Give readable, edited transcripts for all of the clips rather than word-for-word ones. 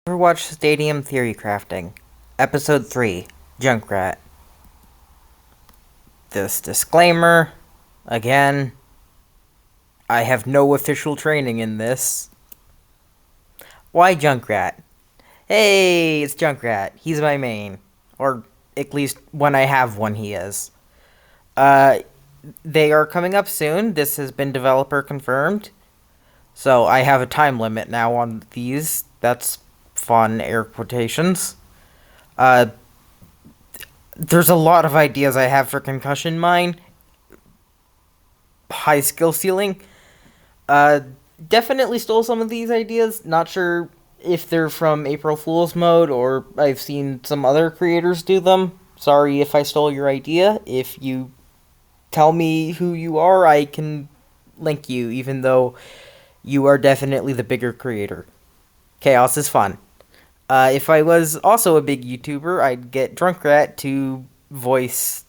Overwatch Stadium Theory Crafting, Episode 3, Junkrat. This disclaimer, again, I have no official training in this. Why Junkrat? Hey, it's Junkrat. He's my main. Or at least when I have one, he is. They are coming up soon. This has been developer confirmed. So I have a time limit now on these. That's fun, air quotations. There's a lot of ideas I have for Concussion Mine. High skill ceiling. Definitely stole some of these ideas. Not sure if they're from April Fool's mode or I've seen some other creators do them. Sorry if I stole your idea. If you tell me who you are, I can link you, even though you are definitely the bigger creator. Chaos is fun. If I was also a big YouTuber, I'd get Drunkrat to voice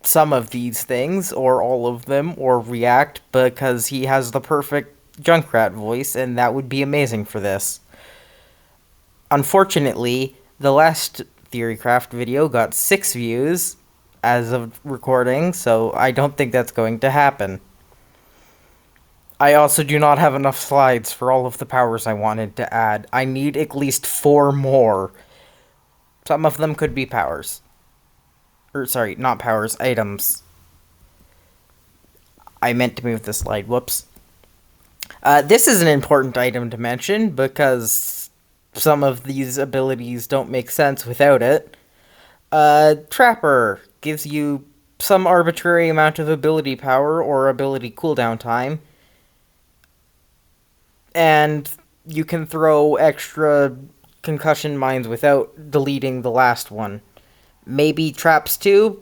some of these things, or all of them, or react, because he has the perfect Junkrat voice, and that would be amazing for this. Unfortunately, the last theorycraft video got 6 views as of recording, so I don't think that's going to happen. I also do not have enough slides for all of the powers I wanted to add. I need at least 4 more. Some of them could be powers. Sorry, not powers, items. I meant to move the slide, whoops. This is an important item to mention because some of these abilities don't make sense without it. Trapper gives you some arbitrary amount of ability power or ability cooldown time. And you can throw extra concussion mines without deleting the last one. Maybe traps too.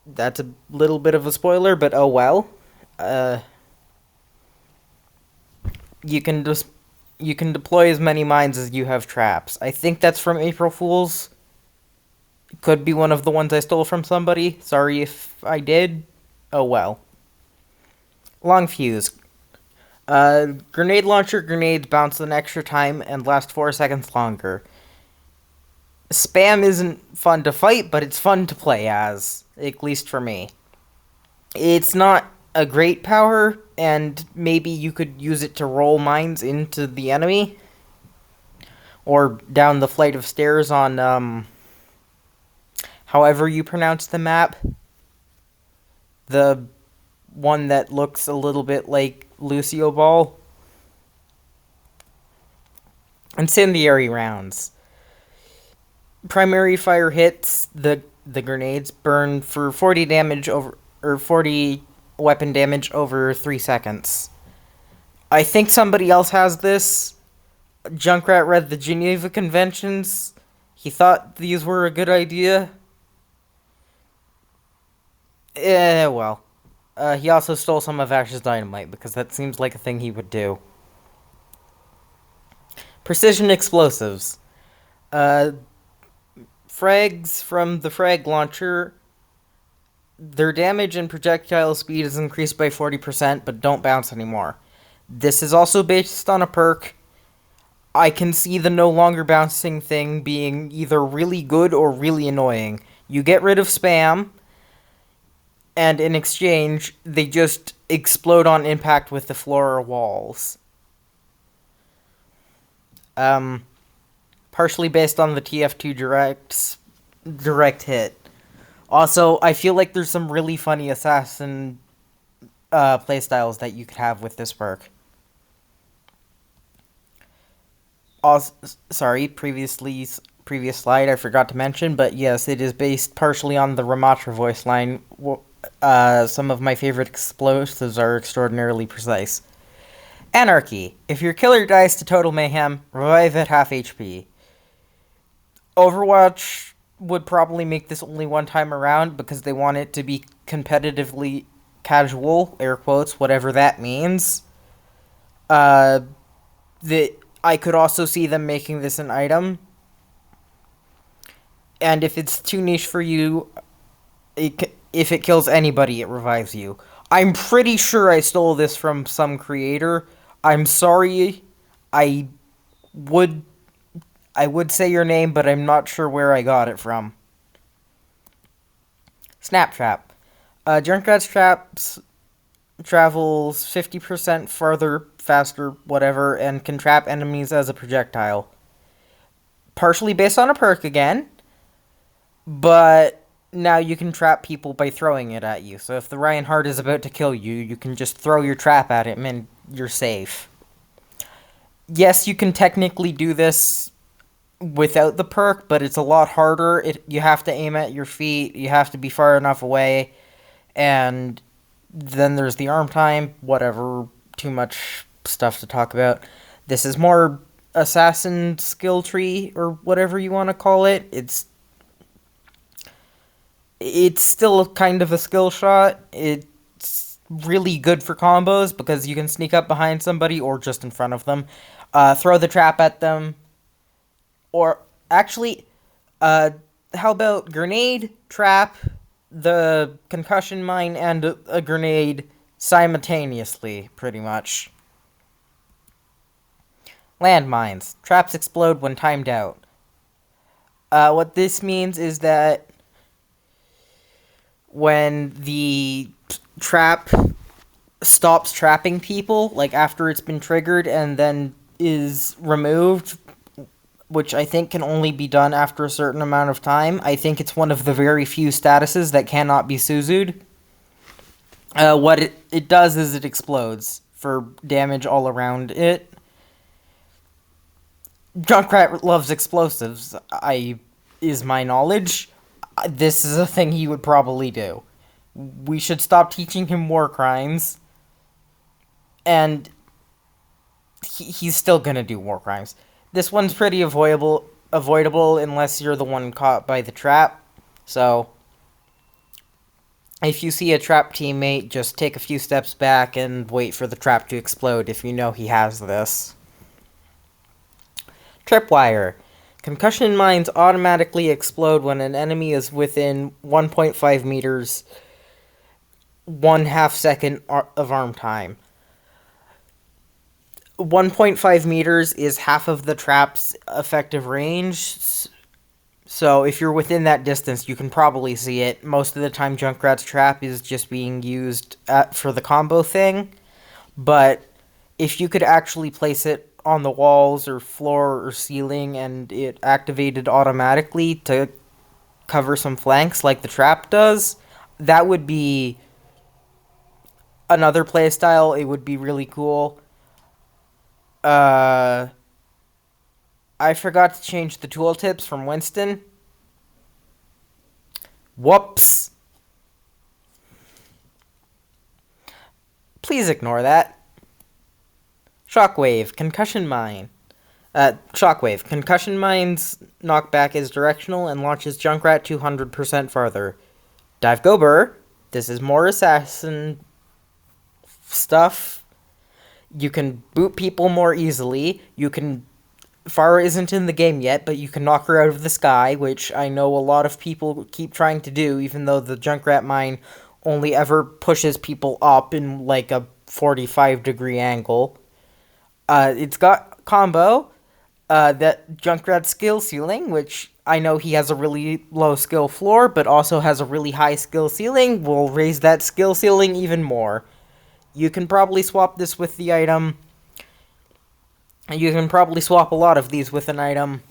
That's a little bit of a spoiler, but oh well. You can deploy as many mines as you have traps. I think that's from April Fool's. It could be one of the ones I stole from somebody. Sorry if I did. Oh well. Long fuse. Grenade launcher grenades bounce an extra time and last 4 seconds longer. Spam isn't fun to fight, but it's fun to play as, at least for me. It's not a great power, and maybe you could use it to roll mines into the enemy. Or down the flight of stairs on, however you pronounce the map. The one that looks a little bit like Lucio Ball. Incendiary rounds. Primary fire hits, the grenades burn for 40 damage over, or 40 weapon damage over 3 seconds. I think somebody else has this. Junkrat read the Geneva Conventions. He thought these were a good idea. Well. He also stole some of Ash's dynamite, because that seems like a thing he would do. Precision explosives. Frags from the frag launcher. Their damage and projectile speed is increased by 40%, but don't bounce anymore. This is also based on a perk. I can see the no longer bouncing thing being either really good or really annoying. You get rid of spam, and in exchange, they just explode on impact with the floor or walls. Partially based on the TF2 direct hit. Also, I feel like there's some really funny assassin playstyles that you could have with this perk. Also, sorry, previous slide I forgot to mention, but yes, it is based partially on the Ramatra voice line. Some of my favorite explosives are extraordinarily precise. Anarchy. If your killer dies to total mayhem, revive at half HP. Overwatch would probably make this only one time around because they want it to be competitively casual, air quotes, whatever that means. I could also see them making this an item. And if it's too niche for you, if it kills anybody, it revives you. I'm pretty sure I stole this from some creator. I'm sorry. I would I would say your name, but I'm not sure where I got it from. Snap trap. Junkrat's traps travels 50% farther, faster, whatever, and can trap enemies as a projectile. Partially based on a perk again, but now you can trap people by throwing it at you. So if the Reinhardt is about to kill you, you can just throw your trap at him and you're safe. Yes, you can technically do this without the perk, but it's a lot harder. You have to aim at your feet, you have to be far enough away, and then there's the arm time, whatever, too much stuff to talk about. This is more assassin skill tree, or whatever you want to call it. It's still kind of a skill shot. It's really good for combos because you can sneak up behind somebody or just in front of them, throw the trap at them, or actually, how about grenade, trap, the concussion mine, and a grenade simultaneously, pretty much. Landmines. Traps explode when timed out. What this means is that when the trap stops trapping people, like after it's been triggered and then is removed, which I think can only be done after a certain amount of time. I think it's one of the very few statuses that cannot be Suzu'd. What it does is it explodes for damage all around it. Junkrat loves explosives, is my knowledge. This is a thing he would probably do. We should stop teaching him war crimes. And he's still gonna do war crimes. This one's pretty avoidable unless you're the one caught by the trap. So if you see a trap teammate, just take a few steps back and wait for the trap to explode if you know he has this. Tripwire. Concussion mines automatically explode when an enemy is within 1.5 meters, 1/2 second of arm time. 1.5 meters is half of the trap's effective range, so if you're within that distance, you can probably see it. Most of the time, Junkrat's trap is just being used for the combo thing, but if you could actually place it on the walls or floor or ceiling and it activated automatically to cover some flanks like the trap does, that would be another playstyle. It would be really cool. I forgot to change the tooltips from Winston. Whoops. Please ignore that. Shockwave, concussion mine. Shockwave, concussion mine's knockback is directional and launches Junkrat 200% farther. Dive Gober, this is more assassin stuff. You can boot people more easily. Farah isn't in the game yet, but you can knock her out of the sky, which I know a lot of people keep trying to do, even though the Junkrat mine only ever pushes people up in like a 45-degree angle. It's got combo, that Junkrat skill ceiling, which I know he has a really low skill floor, but also has a really high skill ceiling, will raise that skill ceiling even more. You can probably swap this with the item. You can probably swap a lot of these with an item.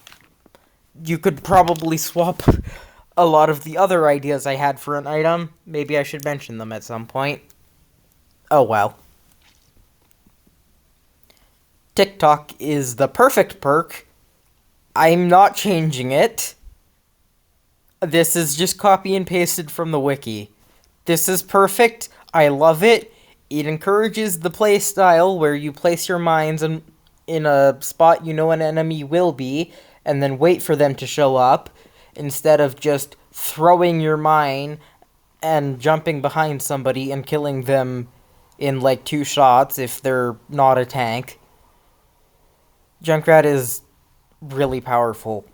You could probably swap a lot of the other ideas I had for an item. Maybe I should mention them at some point. Oh well. TikTok is the perfect perk. I'm not changing it. This is just copy and pasted from the wiki. This is perfect. I love it. It encourages the play style where you place your mines in a spot you know an enemy will be, and then wait for them to show up, instead of just throwing your mine and jumping behind somebody and killing them in like 2 shots if they're not a tank. Junkrat is really powerful.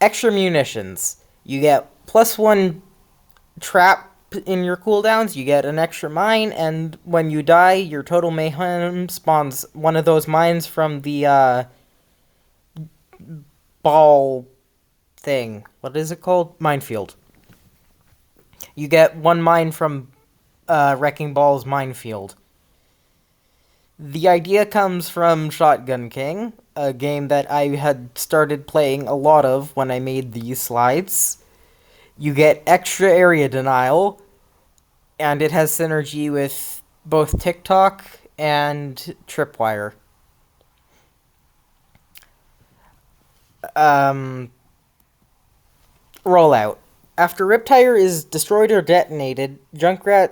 Extra munitions. You get +1 trap in your cooldowns, you get an extra mine, and when you die, your total mayhem spawns one of those mines from the ball thing. What is it called? Minefield. You get 1 mine from Wrecking Ball's minefield. The idea comes from Shotgun King, a game that I had started playing a lot of when I made these slides. You get extra area denial, and it has synergy with both TikTok and Tripwire. Rollout. After Riptire is destroyed or detonated, Junkrat,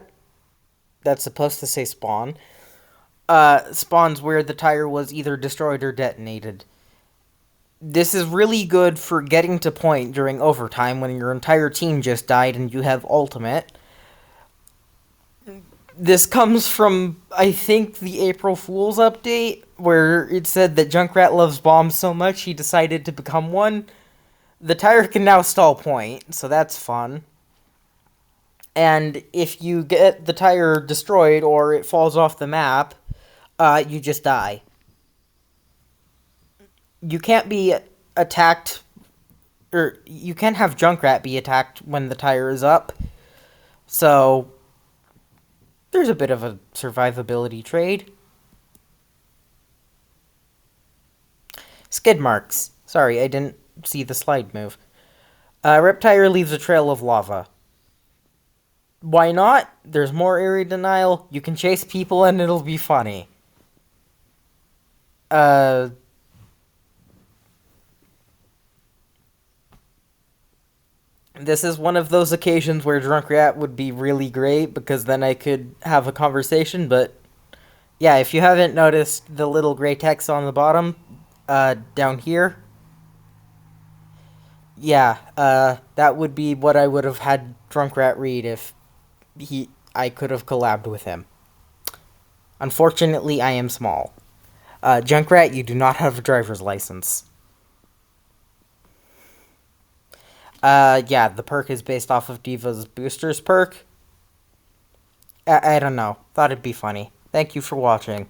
that's supposed to say spawn, spawns where the tire was either destroyed or detonated. This is really good for getting to point during overtime when your entire team just died and you have ultimate. This comes from, I think, the April Fool's update, where it said that Junkrat loves bombs so much he decided to become one. The tire can now stall point, so that's fun. And if you get the tire destroyed or it falls off the map, you just die. You can't be attacked, or you can't have Junkrat be attacked when the tire is up. So there's a bit of a survivability trade. Skid marks. Sorry, I didn't see the slide move. Riptire leaves a trail of lava. Why not? There's more area denial. You can chase people and it'll be funny. This is one of those occasions where Drunkrat would be really great, because then I could have a conversation, but yeah, if you haven't noticed the little gray text on the bottom, down here, yeah, that would be what I would have had Drunkrat read if I could have collabed with him. Unfortunately, I am small. Junkrat, you do not have a driver's license. Yeah, the perk is based off of Diva's Boosters perk. I don't know. Thought it'd be funny. Thank you for watching.